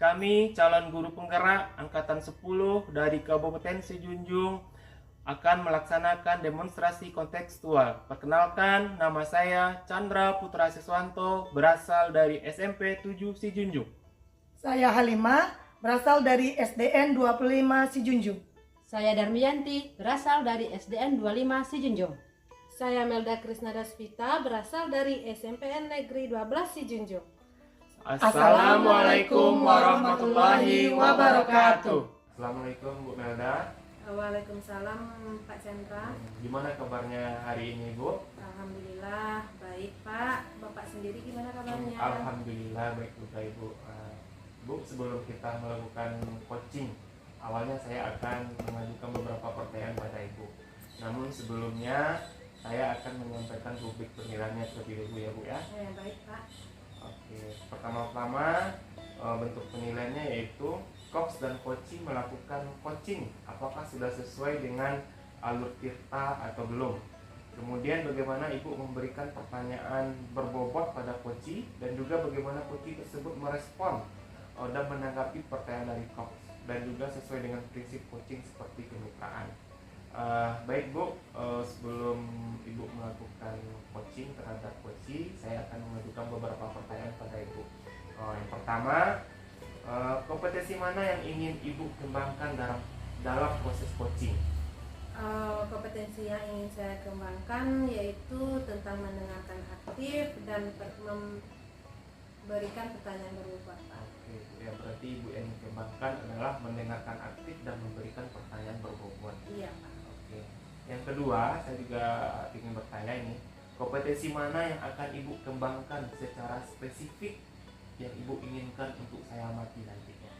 Kami calon guru penggerak Angkatan 10 dari Kabupaten Sijunjung akan melaksanakan demonstrasi kontekstual. Perkenalkan, nama saya Chandra Putra Siswanto, berasal dari SMP 7 Sijunjung. Saya Halimah, berasal dari SDN 25 Sijunjung. Saya Darmiyanti, berasal dari SDN 25 Sijunjung. Saya Melda Krisnadaspita, berasal dari SMPN Negeri 12 Sijunjung. Assalamualaikum warahmatullahi wabarakatuh. Assalamualaikum Bu Melda. Waalaikumsalam Pak Chandra. Gimana kabarnya hari ini Bu? Alhamdulillah baik Pak. Bapak sendiri gimana kabarnya? Alhamdulillah baik juga Ibu. Bu, sebelum kita melakukan coaching, awalnya saya akan mengajukan beberapa pertanyaan pada Ibu. Namun sebelumnya saya akan menyampaikan rubrik penilaiannya terlebih dahulu ya Bu ya. Baik Pak. Oke, pertama-tama bentuk penilaiannya yaitu coach dan coachee melakukan coaching apakah sudah sesuai dengan alur tirta atau belum. Kemudian bagaimana Ibu memberikan pertanyaan berbobot pada coachee dan juga bagaimana coachee tersebut merespon dan menanggapi pertanyaan dari coach dan juga sesuai dengan prinsip coaching seperti kemitraan. Baik Bu, sebelum Ibu melakukan coaching terhadap coachee, saya akan mengajukan beberapa pertanyaan pada Ibu. Yang pertama, kompetensi mana yang ingin Ibu kembangkan dalam proses coaching? Kompetensi yang ingin saya kembangkan yaitu tentang mendengarkan aktif dan memberikan pertanyaan berbobot Pak. Oke, ya berarti Ibu yang kembangkan adalah mendengarkan aktif dan memberikan pertanyaan berbobot. Iya Pak. Oke. Yang kedua, saya juga ingin bertanya ini, kompetensi mana yang akan Ibu kembangkan secara spesifik yang Ibu inginkan untuk saya amati nantinya?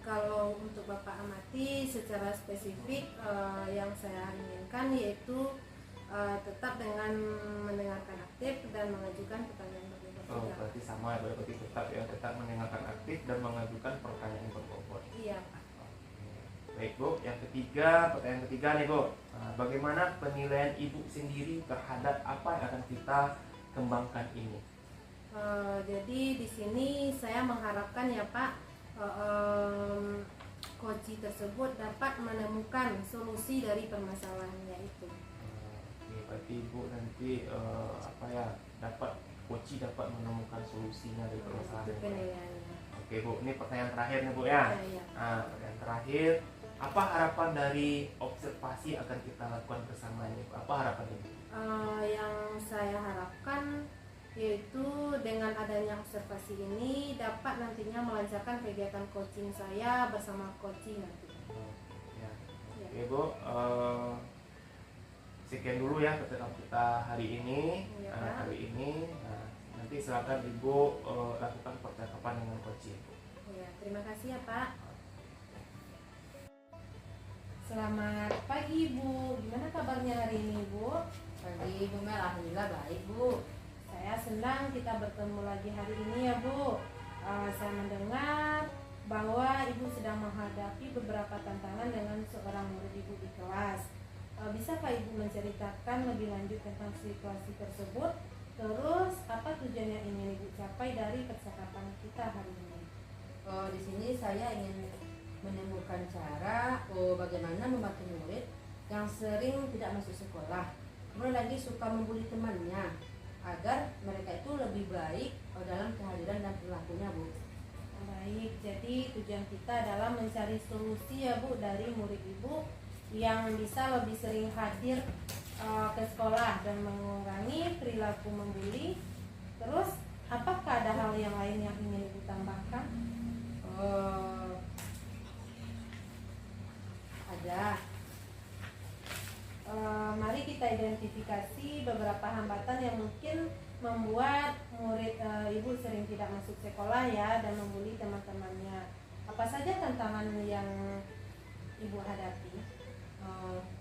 Kalau untuk Bapak amati secara spesifik yang saya inginkan yaitu tetap dengan mendengarkan aktif dan mengajukan pertanyaan berbobot. Berarti sama ya, berarti tetap mendengarkan aktif dan mengajukan pertanyaan berbobot. Iya Pak. Baik Bu, pertanyaan ketiga nih Bu, bagaimana penilaian Ibu sendiri terhadap apa yang akan kita kembangkan ini? Jadi di sini saya mengharapkan ya Pak, coachee tersebut dapat menemukan solusi dari permasalahannya itu. Oke, berarti Ibu nanti coachee dapat menemukan solusinya dari permasalahan ini. Penilaiannya. Oke Bu, ini pertanyaan terakhir nih Bu ya. Iya. Pertanyaan terakhir, apa harapan dari observasi akan kita lakukan bersama ini? Apa harapan ini? Yang saya harapkan yaitu dengan adanya observasi ini dapat nantinya melancarkan kegiatan coaching saya bersama coaching nanti. Ya. Ya. Oke Bu, sekian dulu ya pertemuan kita hari ini. Ya, Pak. Nanti silakan Ibu lakukan percakapan dengan coaching. Ya, terima kasih ya Pak. Selamat pagi Bu, gimana kabarnya hari ini Bu? Pagi Bu Mel, alhamdulillah baik Bu. Saya senang kita bertemu lagi hari ini ya Bu. Saya mendengar bahwa Ibu sedang menghadapi beberapa tantangan dengan seorang murid Ibu di kelas. Bisakah Ibu menceritakan lebih lanjut tentang situasi tersebut? Terus apa tujuan yang ingin Ibu capai dari percakapan kita hari ini? Di sini saya ingin menemukan cara bagaimana membantu murid yang sering tidak masuk sekolah, kemudian lagi suka membuli temannya, agar mereka itu lebih baik dalam kehadiran dan perilakunya Bu. Baik, jadi tujuan kita adalah mencari solusi ya Bu dari murid Ibu yang bisa lebih sering hadir ke sekolah dan mengurangi perilaku membuli. Terus apakah ada hal yang lain yang ingin Ibu tambahkan? Ada. Mari kita identifikasi beberapa hambatan yang mungkin membuat murid Ibu sering tidak masuk sekolah ya dan membuli teman-temannya. Apa saja tantangan yang Ibu hadapi?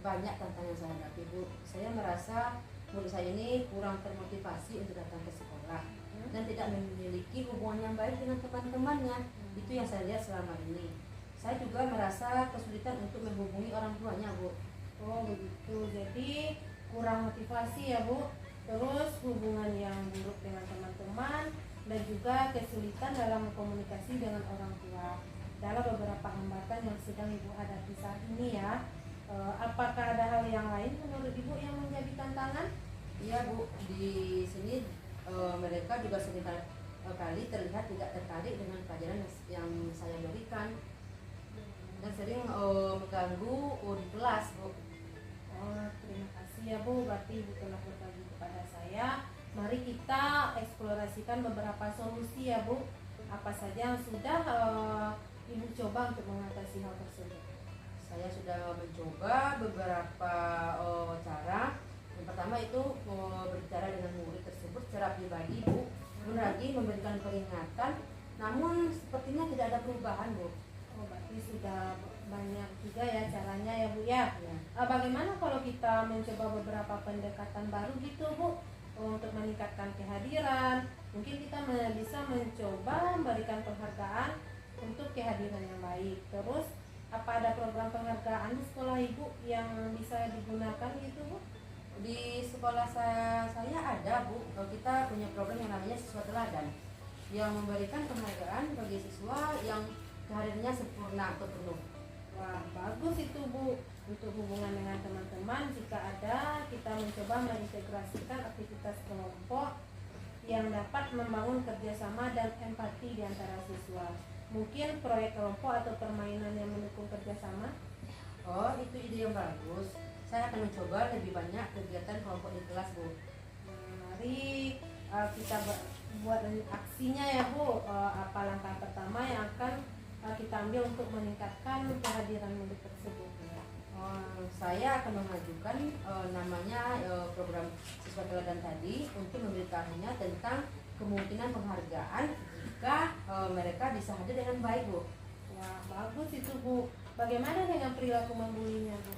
Banyak tantangan saya hadapi Bu. Saya merasa murid saya ini kurang termotivasi untuk datang ke sekolah dan tidak memiliki hubungan yang baik dengan teman-temannya. Itu yang saya lihat selama ini. Saya juga merasa kesulitan untuk menghubungi orang tuanya Bu. Oh begitu, jadi kurang motivasi ya Bu. Terus hubungan yang buruk dengan teman-teman dan juga kesulitan dalam komunikasi dengan orang tua. Dalam beberapa hambatan yang sedang Ibu hadapi saat ini ya. Apakah ada hal yang lain menurut Ibu yang menjadi tantangan? Iya Bu, di sini mereka juga sering kali terlihat tidak tertarik dengan pelajaran yang saya berikan dan sering mengganggu di kelas Bu. Oh, terima kasih ya Bu, berarti Ibu telah berbagi kepada saya. Mari kita eksplorasikan beberapa solusi ya Bu. Apa saja yang sudah Ibu coba untuk mengatasi hal tersebut? Saya sudah mencoba beberapa cara. Yang pertama itu berbicara dengan murid tersebut secara pribadi Bu, lagi memberikan peringatan, namun sepertinya tidak ada perubahan Bu. Oh, berarti sudah banyak juga ya caranya ya Bu ya. Ya. Bagaimana kalau kita mencoba beberapa pendekatan baru gitu Bu, untuk meningkatkan kehadiran? Mungkin kita bisa mencoba memberikan penghargaan untuk kehadiran yang baik. Terus apa ada program penghargaan di sekolah Ibu yang bisa digunakan gitu Bu? Di sekolah saya ada Bu, kita punya program yang namanya siswa teladan yang memberikan penghargaan bagi siswa yang kehadirannya sempurna atau penuh. Wah, bagus itu Bu. Untuk hubungan dengan teman-teman, jika ada, kita mencoba mengintegrasikan aktivitas kelompok yang dapat membangun kerjasama dan empati di antara siswa. Mungkin proyek kelompok atau permainan yang mendukung kerjasama. Oh, itu ide yang bagus. Saya akan mencoba lebih banyak kegiatan kelompok di kelas Bu. Mari kita buat aksinya ya Bu. Apa langkah pertama yang akan kita ambil untuk meningkatkan kehadiran murid tersebut ya? Saya akan mengajukan namanya program siswa teladan tadi untuk memberitahunya tentang kemungkinan penghargaan jika mereka bisa hadir dengan baik Bu. Wah, bagus itu Bu. Bagaimana dengan perilaku membulinya Bu?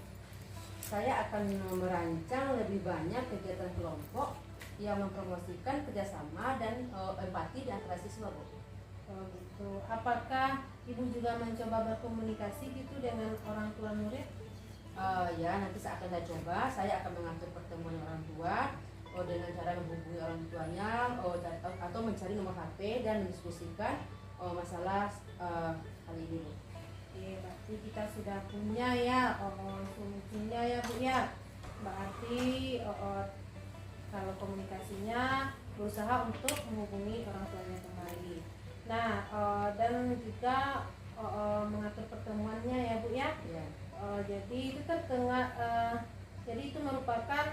Saya akan merancang lebih banyak kegiatan kelompok yang mempromosikan kerjasama dan empati di antara siswa Bu. Oh gitu. Apakah Ibu juga mencoba berkomunikasi gitu dengan orang tua murid? Ya, nanti akan saya coba. Saya akan mengatur pertemuan orang tua dengan cara menghubungi orang tuanya atau mencari nomor HP dan mendiskusikan masalah hal ini Bu. Oke, berarti kita sudah punya ya solusinya ya Bu ya. Berarti kalau komunikasinya berusaha untuk menghubungi orang tuanya kembali. Nah, dan juga mengatur pertemuannya ya Bu ya. Ya. Jadi itu jadi itu merupakan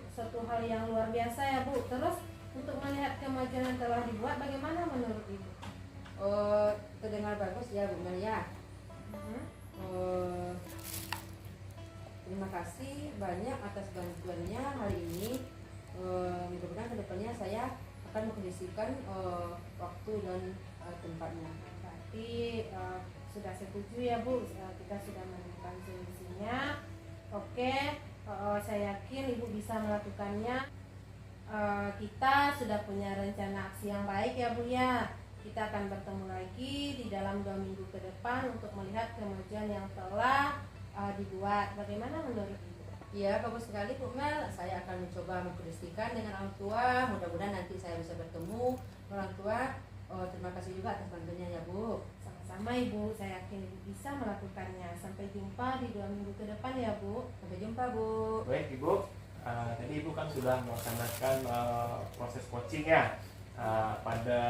suatu hal yang luar biasa ya Bu. Terus untuk melihat kemajuan yang telah dibuat, bagaimana menurut Ibu? Terdengar bagus ya Bu Maria. Terima kasih banyak atas bantuannya hari ini. Mudah-mudahan kedepannya saya akan mengkondisikan waktu dan tempatnya. Berarti sudah setuju ya Bu, kita sudah menemukan solusinya. Oke, saya yakin Ibu bisa melakukannya. Kita sudah punya rencana aksi yang baik ya Bu ya. Kita akan bertemu lagi di dalam 2 minggu ke depan untuk melihat kemajuan yang telah dibuat. Bagaimana menurut Ibu? Ya, bagus sekali Bu Mel. Saya akan mencoba mengkondisikan dengan orang tua. Mudah-mudahan nanti saya bisa bertemu orang tua. Terima kasih juga atas bantuannya ya Bu. Sama Ibu, saya yakin Ibu bisa melakukannya. Sampai jumpa di 2 minggu ke depan ya Bu. Sampai jumpa Bu. Baik Ibu, tadi Ibu kan sudah melaksanakan proses coaching ya. Pada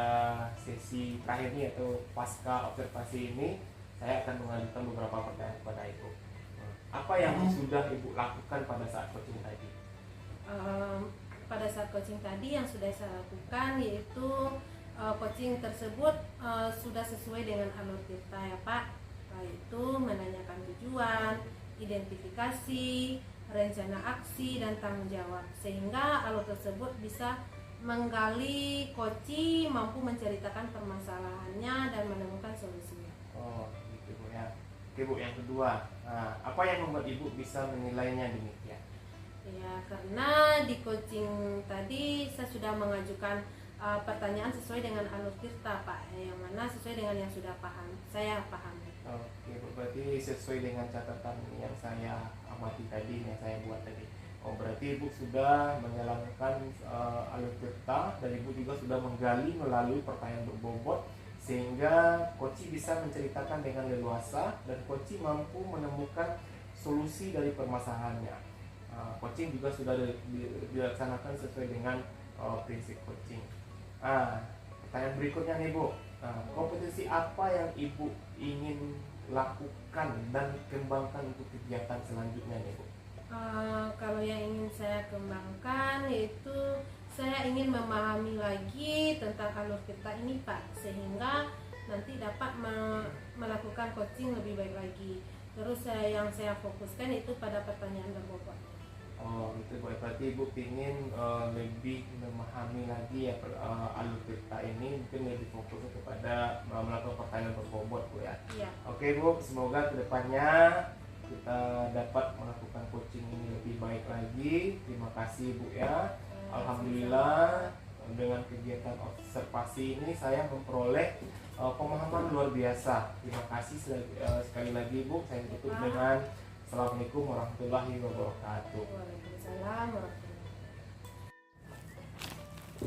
sesi terakhir ini atau pasca observasi ini, saya akan mengajukan beberapa pertanyaan kepada Ibu. Apa yang sudah Ibu lakukan pada saat coaching tadi? Pada saat coaching tadi yang sudah saya lakukan yaitu coaching tersebut sudah sesuai dengan alur kita ya Pak, yaitu menanyakan tujuan, identifikasi, rencana aksi dan tanggung jawab, sehingga alur tersebut bisa menggali koci mampu menceritakan permasalahannya dan menemukan solusinya. Oh gitu Bu ya. Oke Bu, yang kedua, apa yang membuat Ibu bisa menilainya demikian? Ya, karena di coaching tadi saya sudah mengajukan pertanyaan sesuai dengan alur kita Pak, yang mana sesuai dengan yang sudah saya pahami. Oke Bu, berarti sesuai dengan catatan yang saya amati tadi, yang saya buat tadi. Oh, berarti Ibu sudah menjalankan alur tirta dan Ibu juga sudah menggali melalui pertanyaan berbobot sehingga Koci bisa menceritakan dengan leluasa dan Koci mampu menemukan solusi dari permasalahannya. Coaching juga sudah dilaksanakan sesuai dengan prinsip coaching. Pertanyaan berikutnya nih Bu, kompetisi apa yang Ibu ingin lakukan dan kembangkan untuk kegiatan selanjutnya nih Bu? Kalau yang ingin saya kembangkan yaitu saya ingin memahami lagi tentang alur tirta ini Pak, sehingga nanti dapat melakukan coaching lebih baik lagi. Terus yang saya fokuskan itu pada pertanyaan berbobot. Oh gitu Bu, berarti Ibu ingin lebih memahami lagi ya alur tirta ini, mungkin lebih fokusnya kepada melakukan pertanyaan berbobot Bu ya. Iya. Oke Bu, semoga kedepannya kita dapat melakukan coaching ini lebih baik lagi. Terima kasih Bu ya. Alhamdulillah dengan kegiatan observasi ini saya memperoleh pemahaman luar biasa. Terima kasih sekali lagi Bu. Saya tutup dengan Assalamualaikum warahmatullahi wabarakatuh. Waalaikumsalam warahmatullahi.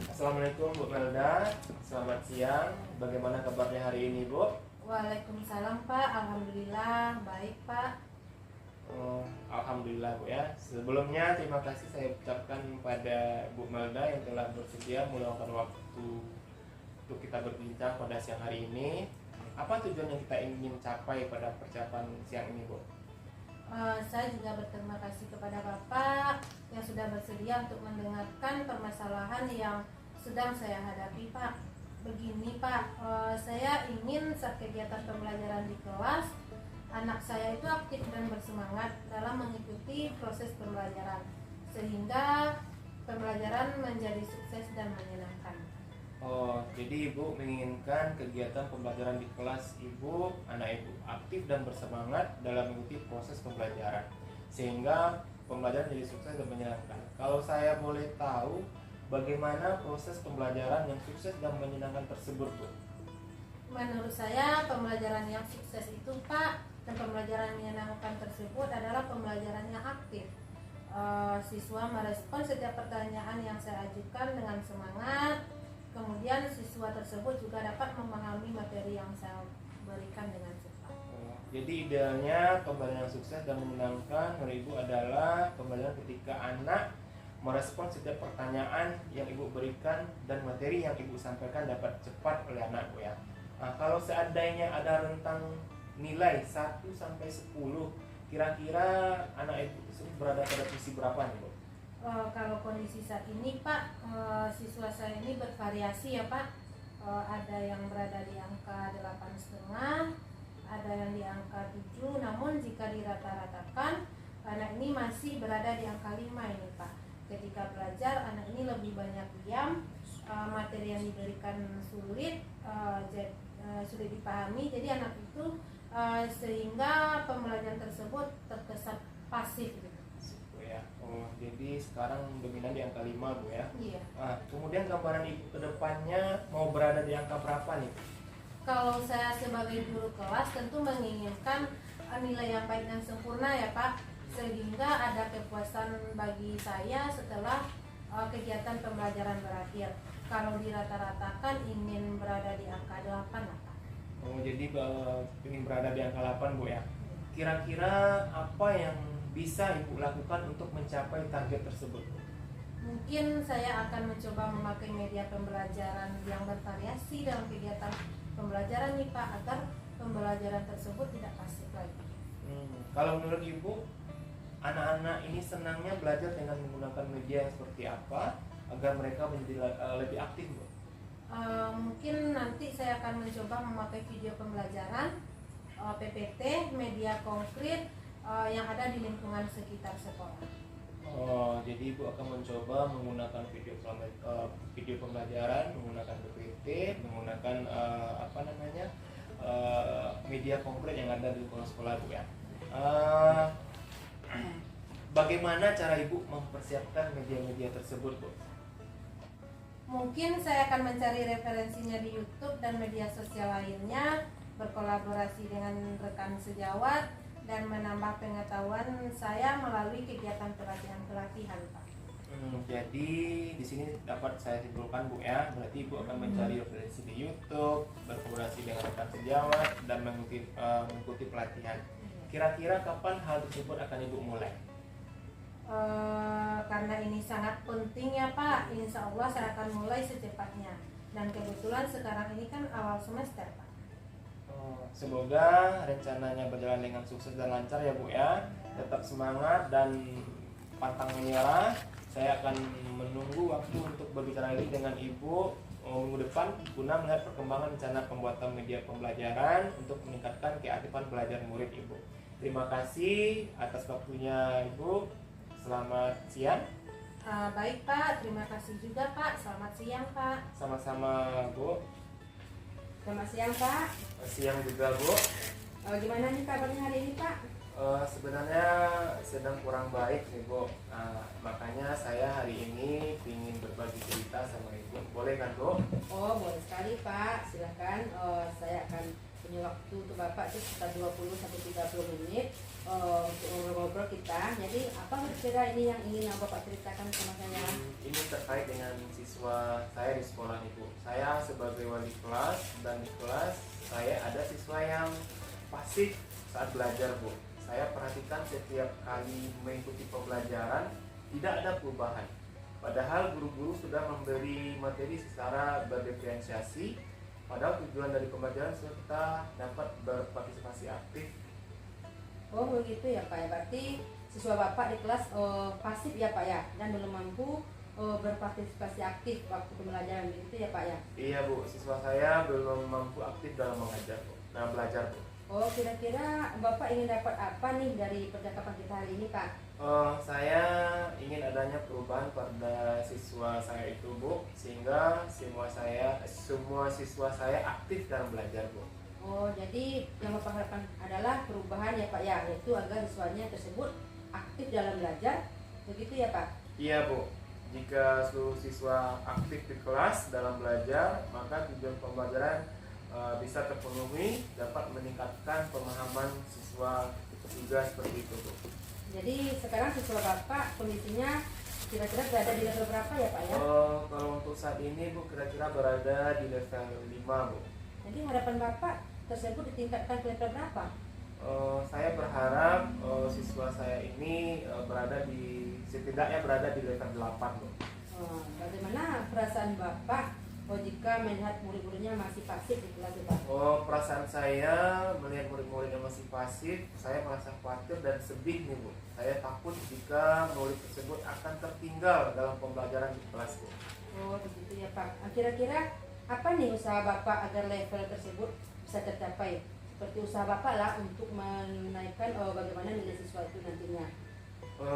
Assalamualaikum Bu Melda. Selamat siang. Bagaimana kabarnya hari ini Bu? Waalaikumsalam Pak. Alhamdulillah baik Pak. Alhamdulillah Bu ya. Sebelumnya terima kasih saya ucapkan pada Bu Melda yang telah bersedia meluangkan waktu untuk kita berbincang pada siang hari ini. Apa tujuan yang kita ingin capai pada percakapan siang ini Bu? Saya juga berterima kasih kepada Bapak yang sudah bersedia untuk mendengarkan permasalahan yang sedang saya hadapi Pak. Begini Pak, saya ingin saat kegiatan pembelajaran di kelas anak saya itu aktif dan bersemangat dalam mengikuti proses pembelajaran sehingga pembelajaran menjadi sukses dan menyenangkan. Oh, jadi Ibu menginginkan kegiatan pembelajaran di kelas anak Ibu aktif dan bersemangat dalam mengikuti proses pembelajaran sehingga pembelajaran jadi sukses dan menyenangkan. Kalau saya boleh tahu bagaimana proses pembelajaran yang sukses dan menyenangkan tersebut Bu? Menurut saya pembelajaran yang sukses itu Pak dan pembelajaran menyenangkan tersebut adalah pembelajaran yang aktif. Siswa merespon setiap pertanyaan yang saya ajukan dengan semangat. Kemudian siswa tersebut juga dapat memahami materi yang saya berikan dengan cepat. Jadi idealnya pembelajaran yang sukses dan menyenangkan menurut Ibu adalah pembelajaran ketika anak merespon setiap pertanyaan yang Ibu berikan dan materi yang Ibu sampaikan dapat cepat oleh anak Bu ya. Kalau seandainya ada rentang nilai 1 sampai 10, kira-kira anak Ibu tersebut berada pada posisi berapa nih Bu? Kalau kondisi saat ini Pak, siswa saya ini bervariasi ya Pak. Ada yang berada di angka 8,5, ada yang di angka 7. Namun jika dirata-ratakan, anak ini masih berada di angka 5 ini Pak. Ketika belajar, anak ini lebih banyak diam, materi yang diberikan sulit dipahami. Jadi anak itu sehingga pembelajaran tersebut terkesan pasif gitu. Ya. Oh, jadi sekarang dominan di angka 5 Bu ya. Iya. Kemudian gambaran Ibu ke depannya mau berada di angka berapa nih? Kalau saya sebagai guru kelas tentu menginginkan nilai yang baik dan sempurna ya Pak, sehingga ada kepuasan bagi saya setelah kegiatan pembelajaran berakhir. Kalau dirata-ratakan ingin berada di angka 8 lah Pak. Oh, jadi ingin berada di angka 8 Bu ya. Kira-kira apa yang bisa Ibu lakukan untuk mencapai target tersebut? Mungkin saya akan mencoba memakai media pembelajaran yang bervariasi dalam kegiatan pembelajaran nih Pak, agar pembelajaran tersebut tidak pasif lagi. Kalau menurut Ibu, anak-anak ini senangnya belajar dengan menggunakan media seperti apa agar mereka menjadi lebih aktif Bu? Mungkin nanti saya akan mencoba memakai video pembelajaran, PPT, media konkret yang ada di lingkungan sekitar sekolah. Oh, jadi Ibu akan mencoba menggunakan video pembelajaran, menggunakan PPT, menggunakan media konkret yang ada di lingkungan sekolah Bu ya. Bagaimana cara Ibu mempersiapkan media-media tersebut Bu? Mungkin saya akan mencari referensinya di YouTube dan media sosial lainnya, berkolaborasi dengan rekan sejawat, dan menambah pengetahuan saya melalui kegiatan pelatihan-pelatihan, Pak. Jadi di sini dapat saya simpulkan Bu ya, berarti Ibu akan mencari referensi di YouTube, berkolaborasi dengan rekan sejawat dan mengikuti pelatihan. Kira-kira kapan hal tersebut akan Ibu mulai? Karena ini sangat penting ya Pak, insya Allah saya akan mulai secepatnya. Dan kebetulan sekarang ini kan awal semester Pak. Semoga rencananya berjalan dengan sukses dan lancar ya Bu ya. Tetap semangat dan pantang menyerah. Saya akan menunggu waktu untuk berbicara lagi dengan Ibu minggu depan guna melihat perkembangan rencana pembuatan media pembelajaran untuk meningkatkan keaktifan belajar murid Ibu. Terima kasih atas waktunya Ibu. Selamat siang. Baik Pak, terima kasih juga Pak. Selamat siang Pak. Sama-sama Bu. Selamat siang Pak. Siang juga Bu. Gimana nih kabarnya hari ini Pak? Sebenarnya sedang kurang baik nih Bu. Makanya saya hari ini ingin berbagi cerita sama Ibu. Boleh kan Bu? Oh boleh sekali Pak, silakan. Saya akan punya waktu untuk Bapak itu sekitar 20-30 menit untuk ngobrol-ngobrol kita. Jadi apa kira-kira ini yang ingin Bapak ceritakan sama saya? Ini terkait dengan siswa saya di sekolah Ibu. Saya sebagai wali kelas dan di kelas saya ada siswa yang pasif saat belajar Bu. Saya perhatikan setiap kali mengikuti pembelajaran tidak ada perubahan. Padahal guru-guru sudah memberi materi secara berdiferensiasi. Padahal tujuan dari pembelajaran supaya kita dapat berpartisipasi aktif. Oh begitu ya Pak ya. Berarti siswa Bapak di kelas pasif ya Pak ya, dan belum mampu berpartisipasi aktif waktu pembelajaran, begitu ya Pak ya? Iya Bu, siswa saya belum mampu aktif dalam mengajar Bu, dalam belajar Bu. Oh kira-kira Bapak ingin dapat apa nih dari percakapan kita hari ini Pak? Saya ingin adanya perubahan pada siswa saya itu Bu, sehingga semua siswa saya aktif dalam belajar Bu. Oh jadi yang Bapak harapkan adalah perubahan ya Pak ya, yaitu agar siswanya tersebut aktif dalam belajar, begitu ya Pak? Iya Bu, jika seluruh siswa aktif di kelas dalam belajar, maka tujuan pembelajaran bisa terpenuhi, dapat meningkatkan pemahaman siswa juga seperti itu Bu. Jadi sekarang siswa Bapak kondisinya kira-kira berada di level berapa ya Pak ya? Kalau untuk saat ini Bu kira-kira berada di level 5 Bu. Jadi harapan Bapak tersebut ditingkatkan ke level berapa? Saya berharap siswa saya ini setidaknya berada di level 8 Bu. Bagaimana perasaan Bapak jika melihat murid-muridnya masih pasif di kelas Bapak? Perasaan saya melihat murid-murid yang masih pasif, saya merasa khawatir dan sedih nih Bu. Saya takut jika murid tersebut akan tertinggal dalam pembelajaran di kelas Bu. Oh begitu ya Pak. Kira-kira apa nih usaha Bapak agar level tersebut bisa tercapai? Seperti usaha Bapak lah untuk menaikkan bagaimana nilai siswa itu nantinya.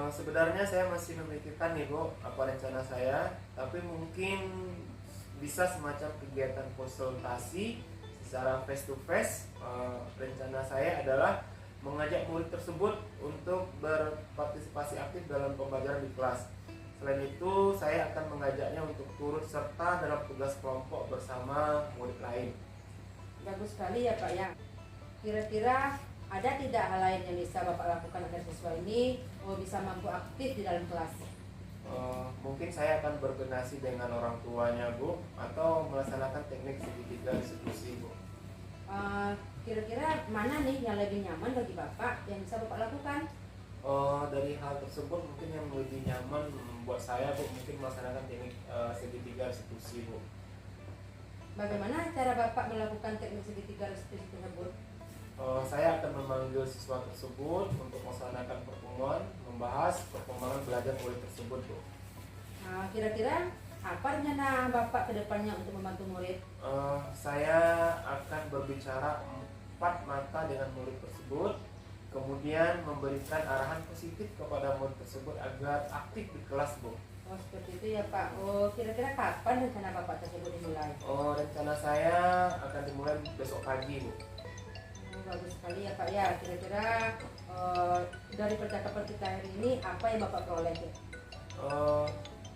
Sebenarnya saya masih memikirkan nih Bu apa rencana saya, tapi mungkin bisa semacam kegiatan konsultasi secara face to face. Rencana saya adalah mengajak murid tersebut untuk berpartisipasi aktif dalam pembelajaran di kelas. Selain itu, saya akan mengajaknya untuk turut serta dalam tugas kelompok bersama murid lain. Bagus sekali ya Pak ya. Kira-kira ada tidak hal lain yang bisa Bapak lakukan agar siswa ini bisa mampu aktif di dalam kelas? Mungkin saya akan berkoordinasi dengan orang tuanya Bu, atau melaksanakan teknik segitiga diskusi Bu. Kira-kira mana nih yang lebih nyaman bagi Bapak yang bisa Bapak lakukan? Dari hal tersebut mungkin yang lebih nyaman buat saya Bu, mungkin melaksanakan teknik segitiga diskusi Bu. Bagaimana cara Bapak melakukan teknik segitiga diskusi tersebut? Saya akan memanggil siswa tersebut untuk melaksanakan pertemuan, membahas perkembangan belajar murid tersebut Bu. Kira-kira apa rencana Bapak ke depannya untuk membantu murid? Saya akan berbicara 4 mata dengan murid tersebut, kemudian memberikan arahan positif kepada murid tersebut agar aktif di kelas Bu. Oh seperti itu ya Pak. Kira-kira kapan rencana Bapak tersebut dimulai? Rencana saya akan dimulai besok pagi Bu. Bagus sekali ya Pak ya. Kira-kira dari percakapan kita hari ini apa yang Bapak peroleh ya?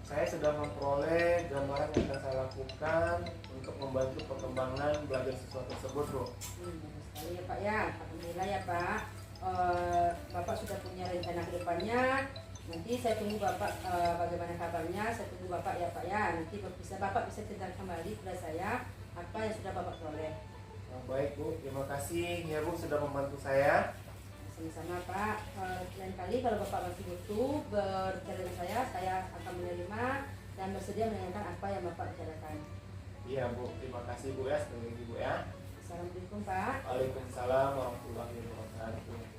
Saya sudah memperoleh gambaran yang akan saya lakukan untuk membantu perkembangan belajar siswa tersebut Bu. Bagus sekali ya Pak ya. Alhamdulillah ya Pak. Bapak sudah punya rencana ke depannya. Nanti saya tunggu Bapak bagaimana kabarnya. Saya tunggu Bapak ya Pak ya. Nanti Bapak bisa cerita kembali kepada saya apa yang sudah Bapak peroleh. Baik Bu, terima kasih ya Bu sudah membantu saya. Sama-sama Pak. Lain kali kalau Bapak masih butuh berbicara dengan saya akan menerima dan bersedia mendengarkan apa yang Bapak bicarakan. Iya Bu, terima kasih Bu ya sekali lagi Bu ya. Assalamualaikum Pak. Waalaikumsalam warahmatullahi wabarakatuh.